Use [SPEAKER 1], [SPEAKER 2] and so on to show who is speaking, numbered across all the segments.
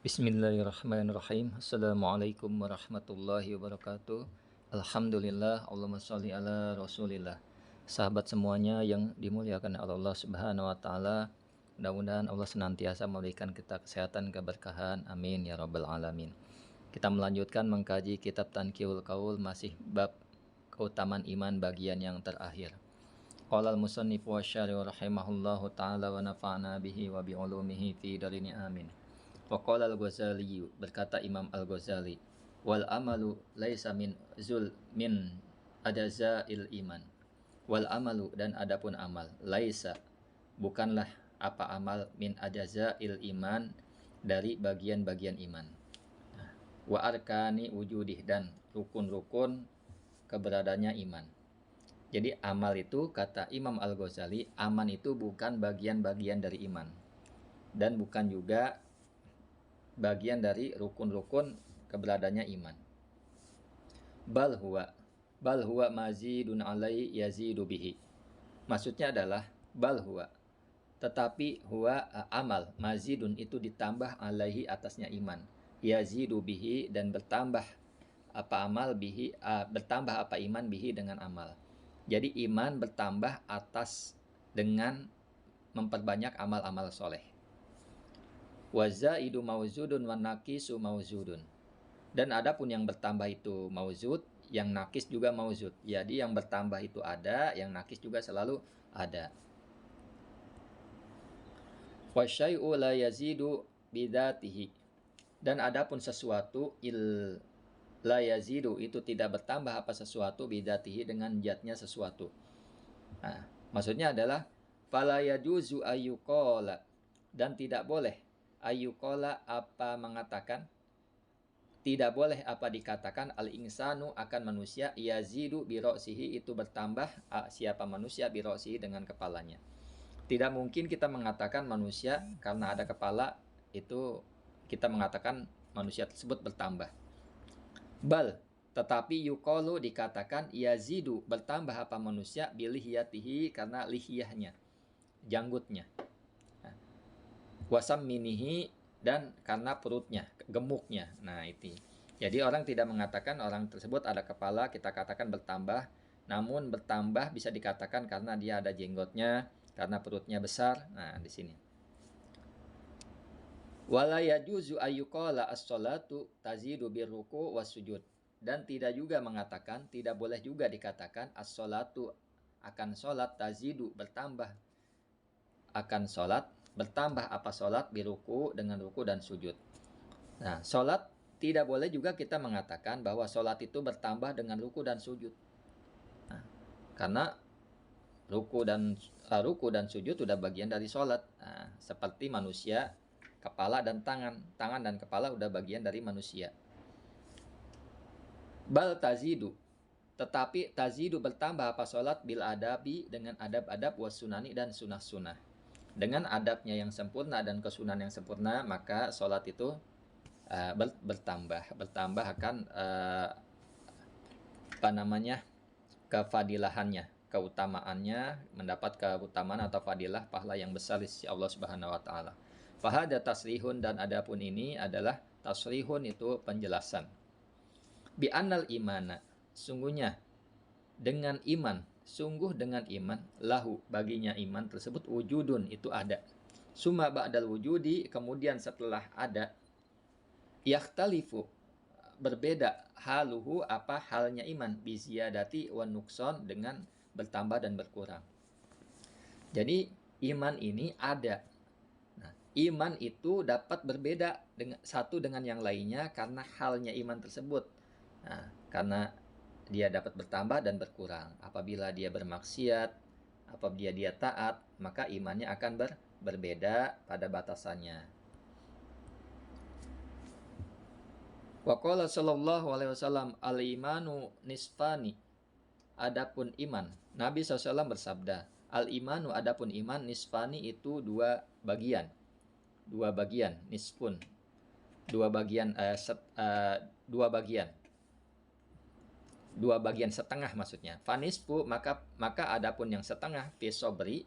[SPEAKER 1] Bismillahirrahmanirrahim. Assalamualaikum warahmatullahi wabarakatuh. Alhamdulillah, Allahumma sholli ala Rasulillah. Sahabat semuanya yang dimuliakan Allah Subhanahu wa taala, mudah-mudahan Allah senantiasa memberikan kita kesehatan, keberkahan. Amin ya rabbal alamin. Kita melanjutkan mengkaji kitab Tanqiul Qaul, masih bab keutamaan iman bagian yang terakhir. Qala al-musannif wa syarih rahimahullahu taala wa nafa'na bihi wa bi ulumihi fi darini amin. Wa qala al-Ghazali, berkata Imam Al-Ghazali, wal amalu laisa min adazail iman. Wal amalu, dan adapun amal, laisa, bukanlah apa amal, min adazail iman, dari bagian-bagian iman. Wa arkani wujudih, dan rukun-rukun keberadaannya iman. Jadi amal itu, kata Imam Al-Ghazali, aman itu bukan bagian-bagian dari iman, dan bukan juga bagian dari rukun-rukun keberadaannya iman. Bal huwa mazidun alai yazidu bihi. Maksudnya adalah bal huwa, tetapi huwa amal, mazidun itu ditambah alaihi atasnya iman, yazidu bihi, dan bertambah apa amal bihi, bertambah apa iman bihi, dengan amal. Jadi iman bertambah atas dengan memperbanyak amal-amal soleh. Wa zaidu mauzudun wa naqisu mauzudun. Dan adapun yang bertambah itu mauzud, yang nakis juga mauzud. Jadi yang bertambah itu ada, yang nakis juga selalu ada. Wa syai'u la yazidu bidzatihi. Dan adapun sesuatu la yazidu, itu tidak bertambah apa sesuatu, bidzatihi, dengan zatnya sesuatu. Nah, maksudnya adalah fala yajuzu ayyuqala, dan tidak boleh ayyuqala, apa mengatakan, tidak boleh apa dikatakan, al-insanu, akan manusia, yazidu bi ra'sihi, itu bertambah siapa manusia, bi ra'sihi, dengan kepalanya. Tidak mungkin kita mengatakan manusia karena ada kepala itu kita mengatakan manusia tersebut bertambah. Bal, tetapi yuqalu, dikatakan, yazidu, bertambah apa manusia, bi lihiyatihi, karena lihiyahnya, janggutnya, wasam minihi, dan karena perutnya, gemuknya. Nah itu. Jadi orang tidak mengatakan orang tersebut ada kepala kita katakan bertambah, namun bertambah bisa dikatakan karena dia ada jenggotnya, karena perutnya besar. Nah di sini. Wala yajuzu ayyuqala as-sholatu tazidu birruku wasujud. Dan tidak juga mengatakan, tidak boleh juga dikatakan as-sholatu, akan sholat, tazidu, bertambah akan sholat, bertambah apa sholat, biruku, dengan ruku dan sujud. Nah, sholat tidak boleh juga kita mengatakan bahwa sholat itu bertambah dengan ruku dan sujud. Nah, karena ruku dan sujud sudah bagian dari sholat. Nah, seperti manusia, kepala dan tangan dan kepala sudah bagian dari manusia. Bal tazidu, tetapi tazidu bertambah apa sholat, bil adabi, dengan adab-adab, wasunani, dan sunah-sunah. Dengan adabnya yang sempurna dan kesunahan yang sempurna, maka sholat itu bertambah akan kefadilahannya, keutamaannya, mendapat keutamaan atau fadilah, pahala yang besar di sisi Allah Subhanahu wa taala. Fahada tasrihun, dan adapun ini adalah tasrihun, itu penjelasan. Bi annal imana, sungguhnya dengan iman, sungguh dengan iman, lahu, baginya iman tersebut, wujudun, itu ada. Summa ba'dal wujudi, kemudian setelah ada, yakhtalifu, berbeda, haluhu, apa halnya iman, biziyadati wa nukson, dengan bertambah dan berkurang. Jadi iman ini ada. Nah, iman itu dapat berbeda dengan satu dengan yang lainnya karena halnya iman tersebut. Nah, karena dia dapat bertambah dan berkurang. Apabila dia bermaksiat, apabila dia taat, maka imannya akan berbeda pada batasannya. Wa qala sallallahu alaihi wasallam, al-imanu nisfani. Adapun iman, Nabi SAW bersabda, al-imanu, adapun iman, nisfani, itu dua bagian, nisfun, dua bagian setengah maksudnya. Fanisfu, maka adapun yang setengah, fi sobri,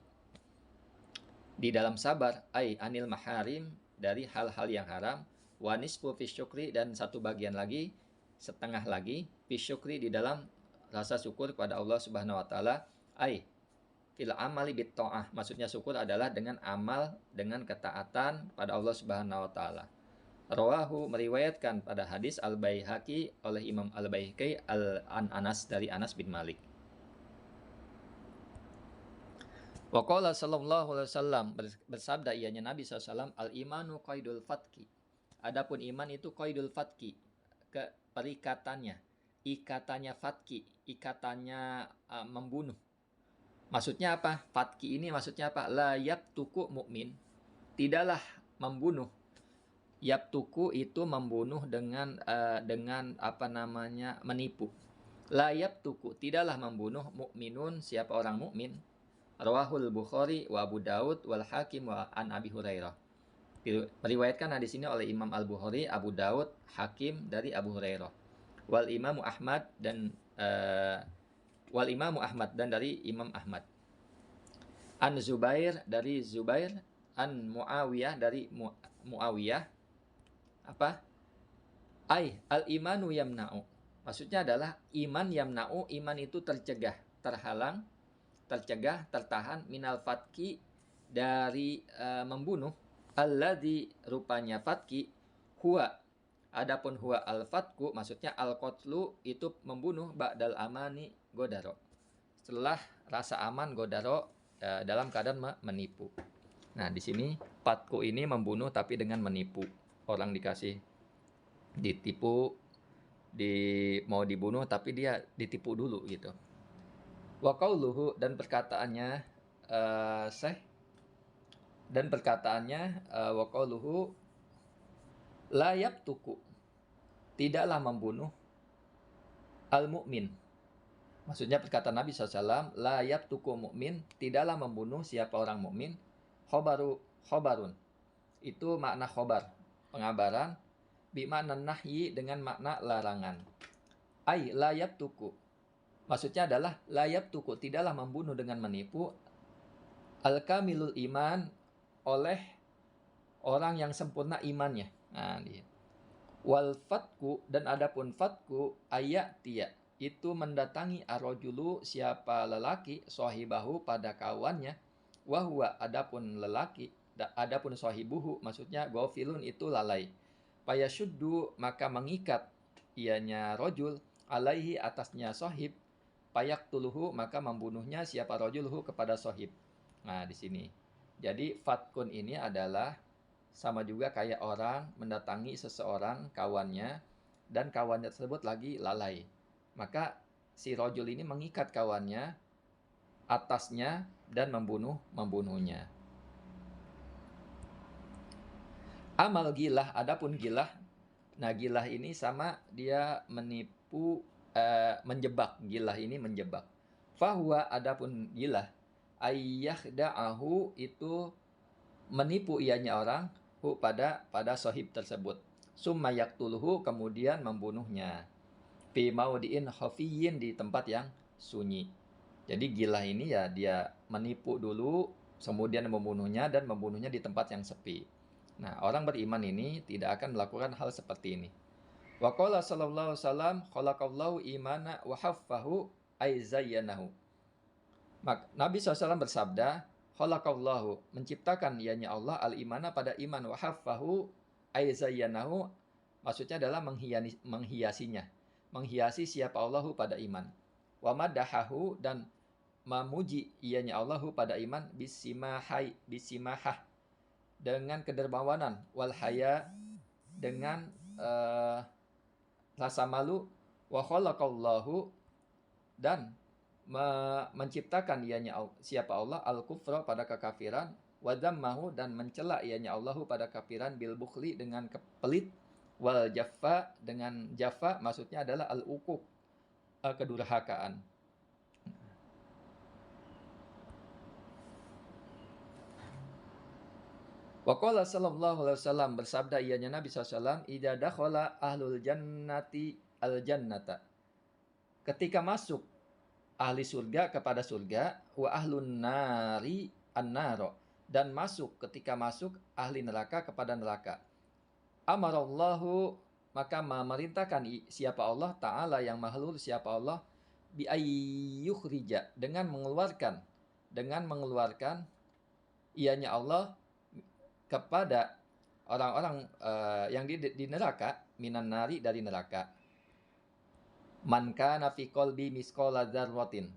[SPEAKER 1] di dalam sabar, ai anil maharim, dari hal-hal yang haram, Wa nisfu fi syukri, dan satu bagian lagi, setengah lagi, fi syukri, di dalam rasa syukur kepada Allah Subhanahu wa taala. Ai fil amali bit ta'ah, maksudnya syukur adalah dengan amal, dengan ketaatan pada Allah Subhanahu wa taala. Rawahu, meriwayatkan pada hadis Al-Baihaqi oleh Imam Al-Baihaqi an Anas, dari Anas bin Malik. Wa qala sallallahu alaihi wasallam, bersabda ianya Nabi SAW, al-imanu qaidul fatki. Adapun iman itu qaidul fatki, ke perikatannya, ikatannya fatki, ikatannya membunuh. Maksudnya apa? Fatki ini maksudnya apa? La yabtuku mu'min, tidaklah membunuh. Yabtuku itu membunuh dengan menipu. La yabtuku, tidaklah membunuh mukminun, siapa orang mukmin. Rawahul Bukhari wa Abu Daud wal Hakim wa an Abi Hurairah. Meriwayatkan hadis ini oleh Imam Al-Bukhari, Abu Daud, Hakim dari Abu Hurairah. Wal Imamu Ahmad dan dari Imam Ahmad. An Zubair, dari Zubair, an Muawiyah, dari Muawiyah. Apa? Al-imanu yamna'u. Maksudnya adalah iman yamna'u, iman itu tercegah, terhalang, tercegah, tertahan, minal fatki, dari membunuh. Alladzi, rupanya fatki, huwa, adapun huwa al-fatku, maksudnya al-qatlu, itu membunuh, ba'dal amani godaro, setelah rasa aman godaro, dalam keadaan menipu. Nah, di sini fatku ini membunuh tapi dengan menipu. Orang ditipu, mau dibunuh tapi dia ditipu dulu gitu. Wa qauluhu, dan perkataannya wa qauluhu la yabtuku, tidaklah membunuh al mukmin. Maksudnya perkataan Nabi SAW, la yabtuku mukmin, tidaklah membunuh siapa orang mukmin. Khobarun, itu makna khobar, pengabaran, bi makna nahyi, dengan makna larangan. Ai la yabtuku, maksudnya adalah la yabtuku, tidaklah membunuh dengan menipu, al-kamilul iman, oleh orang yang sempurna imannya. Nah, dia. Wal fatku, dan adapun fatku, ayatiya, itu mendatangi arrojulu, siapa lelaki, sahibahu, pada kawannya, wahwa, adapun lelaki, adapun sahibuhu, maksudnya gofilun, itu lalai. Payashuddu, maka mengikat ianya rojul, alaihi, atasnya sahib, payaktuluhu, maka membunuhnya siapa rojulhu, kepada sahib. Nah, di sini. Jadi fatkun ini adalah sama juga kayak orang mendatangi seseorang, kawannya, dan kawannya tersebut lagi lalai. Maka si rojul ini mengikat kawannya atasnya dan membunuhnya. Amal gilah, adapun gilah. Nah, gilah ini sama dia menipu, menjebak. Gilah ini menjebak. Fahuwa, adapun gilah, ayyakhda'ahu, itu menipu ianya orang, pada sahib tersebut. Summa yaktuluhu, kemudian membunuhnya. Fi maudiin khafiyyin, di tempat yang sunyi. Jadi gila ini ya dia menipu dulu, kemudian membunuhnya, dan membunuhnya di tempat yang sepi. Nah, orang beriman ini tidak akan melakukan hal seperti ini. Wa qala sallallahu alaihi wasallam, khalaqallahu imana wa haffahu ay zayyanahu. Nabi SAW bersabda, khalaqallahu, menciptakan ianya Allah, al-imana, pada iman, wa haffahu ay zayyanahu, maksudnya adalah menghiasinya, menghiasi siapa Allahu pada iman. Wa madahahu, dan memuji ianya Allahu pada iman, bisimahah, dengan kedermawanan, wal haya, dengan rasa malu, wa khalaqallahu, dan menciptakan ianya siapa Allah, al-kufra, pada kekafiran, wa dzammahu, dan mencela ianya Allahu pada kafiran, bil bukhli, dengan pelit, wal jaffa, dengan jaffa, maksudnya adalah al-uquq, kedurhakaan. Wa qala sallallahu alaihi wasallam, bersabda ianya Nabi SAW, idza dakhala ahlul jannati al-jannata, ketika masuk ahli surga kepada surga, wa ahlun nari an-naro, dan ketika masuk ahli neraka kepada neraka. amarallahu, maka memerintahkan siapa Allah Ta'ala yang maha luhur siapa Allah, bi ayyukhrija, dengan mengeluarkan ianya Allah kepada orang-orang yang di neraka, minan nari, dari neraka, man kana fi qalbi misqala dzarratin,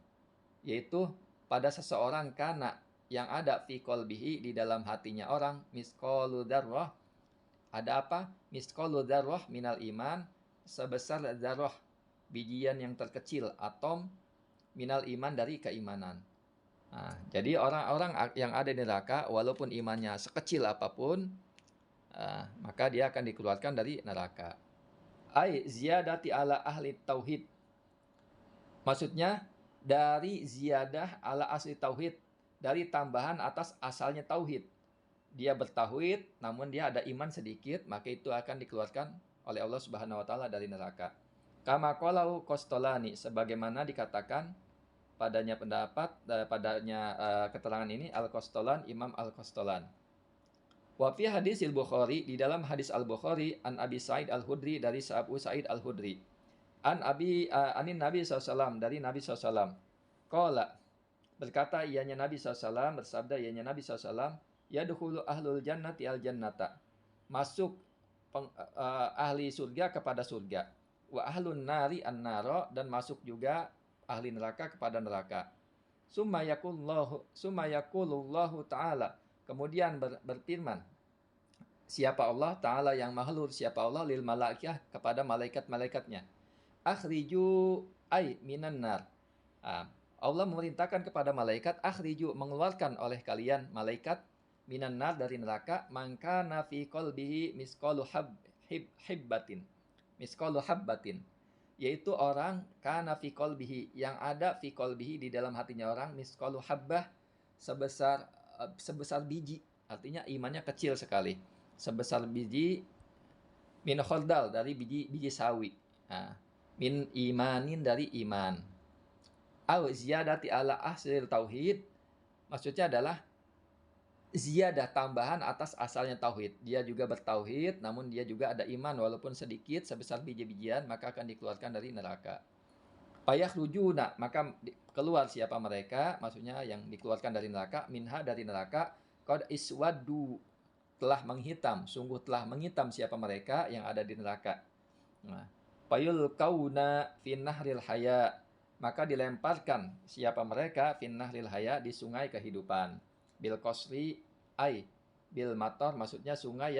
[SPEAKER 1] yaitu pada seseorang kana yang ada fi qalbihi, di dalam hatinya orang, misqalu dzarrah, ada apa? Misqalu dzarrah minal iman, sebesar dzarrah, bijian yang terkecil, atom, minal iman, dari keimanan. Nah, jadi orang-orang yang ada di neraka, walaupun imannya sekecil apapun, maka dia akan dikeluarkan dari neraka. Ai ziyadati ala ahli tauhid. Maksudnya dari ziyadah ala asli tauhid, dari tambahan atas asalnya tauhid. Dia bertauhid, namun dia ada iman sedikit, maka itu akan dikeluarkan oleh Allah Subhanahu wa taala dari neraka. Kama qalahu Qastolani, sebagaimana dikatakan padanya keterangan ini Al-Qastolan, Imam Al-Qastolan. Wa fi hadisil Bukhari, di dalam hadis Al-Bukhari, an Abi Sa'id Al-Hudri, dari Abu Sa'id Al-Hudri, anin Nabi SAW, dari Nabi SAW, qala, berkata ianya Nabi SAW, bersabda ianya Nabi SAW, yadkhulu ahlul jannati al jannata, masuk ahli surga kepada surga, wa ahlun nari an naro, dan masuk juga ahli neraka kepada neraka. Summa yakulullahu ta'ala, kemudian berfirman siapa Allah Ta'ala yang maha luhur siapa Allah, lil malaikah, kepada malaikat-malaikatnya, akhriju ay minan nar. Allah memerintahkan kepada malaikat, akhriju, mengeluarkan oleh kalian malaikat, minan nar, dari neraka, mangka nafi qalbihi misqalu hibbatin, misqalu habbatin, yaitu orang kana fi qalbihi, yang ada fi qalbihi, di dalam hatinya orang, misqalu habbah, sebesar biji, artinya imannya kecil sekali, sebesar biji, min khordal, dari biji sawi, min imanin, dari iman, au ziyadati ala aslir tauhid, maksudnya adalah ziyadah, tambahan atas asalnya tauhid. Dia juga bertauhid, namun dia juga ada iman walaupun sedikit, sebesar biji-bijian, maka akan dikeluarkan dari neraka. Fayakhrujuna, maka keluar siapa mereka, maksudnya yang dikeluarkan dari neraka, minha, dari neraka, qad iswaddu, telah menghitam, sungguh telah menghitam siapa mereka yang ada di neraka. Nah, fayulqauna finnahril haya, maka dilemparkan siapa mereka, finnahril haya, di sungai kehidupan, bil qasri ai bil matar, maksudnya sungai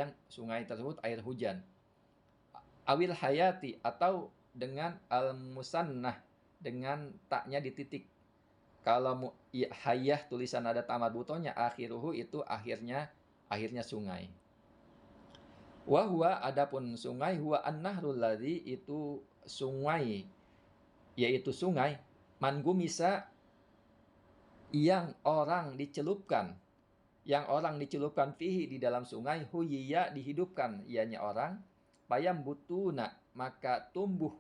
[SPEAKER 1] tersebut air hujan, awil hayati, atau dengan al musannah, dengan taknya di titik. Kalau hayah tulisan ada tamar butonya, akhiruhu, itu akhirnya sungai. Wa huwa, adapun sungai, huwa an-nahrul ladzi, itu sungai, yaitu sungai, man gumisa, yang orang dicelupkan fihi, di dalam sungai, huyiya, dihidupkan ianya orang, payam butuna, maka tumbuh,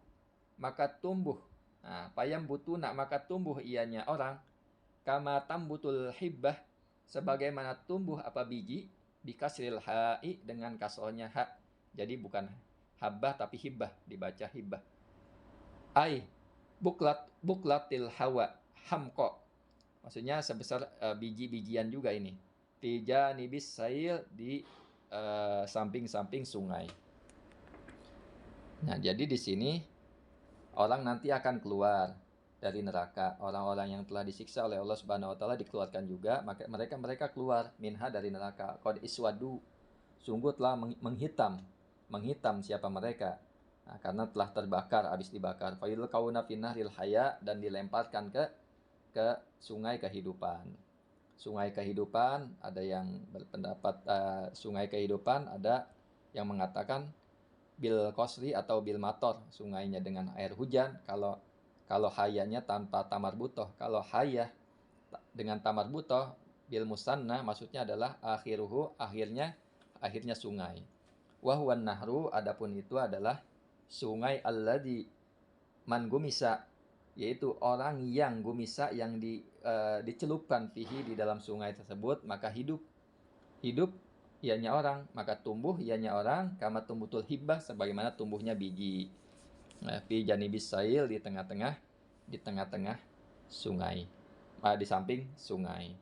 [SPEAKER 1] payam butuna, maka tumbuh ianya orang, kama tambutul hibbah, sebagaimana tumbuh apa biji, bikasril ha'i, dengan kasrohnya ha, jadi bukan habbah tapi hibbah, dibaca hibbah, ai buklatil hawa hamko, maksudnya sebesar biji-bijian juga ini, tija nibis sail, di samping-samping sungai. Nah, jadi di sini orang nanti akan keluar dari neraka, orang-orang yang telah disiksa oleh Allah Subhanahu wa taala dikeluarkan juga, maka mereka keluar minha, dari neraka, qad iswadu, sungguh telah menghitam siapa mereka, karena telah terbakar, habis dibakar, fayul kauna finnahril haya, dan dilemparkan ke sungai kehidupan. Sungai kehidupan, ada yang berpendapat sungai kehidupan, ada yang mengatakan bil qasri atau bil mator, sungainya dengan air hujan, kalau hayanya tanpa tamar butoh. Kalau hayah dengan tamar butoh, bil musanna, maksudnya adalah akhiruhu, akhirnya sungai. Wa huwan nahru, adapun itu adalah sungai alladzi man gumisa, yaitu orang yang gumisa, yang dicelupkan fihi, di dalam sungai tersebut, maka hidup ianya orang, maka tumbuh ianya orang kama tumbutul hibbah sebagaimana tumbuhnya biji. Fi janibis sail di tengah-tengah sungai. Di samping sungai.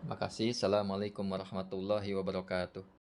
[SPEAKER 1] Makasih. Assalamualaikum warahmatullahi wabarakatuh.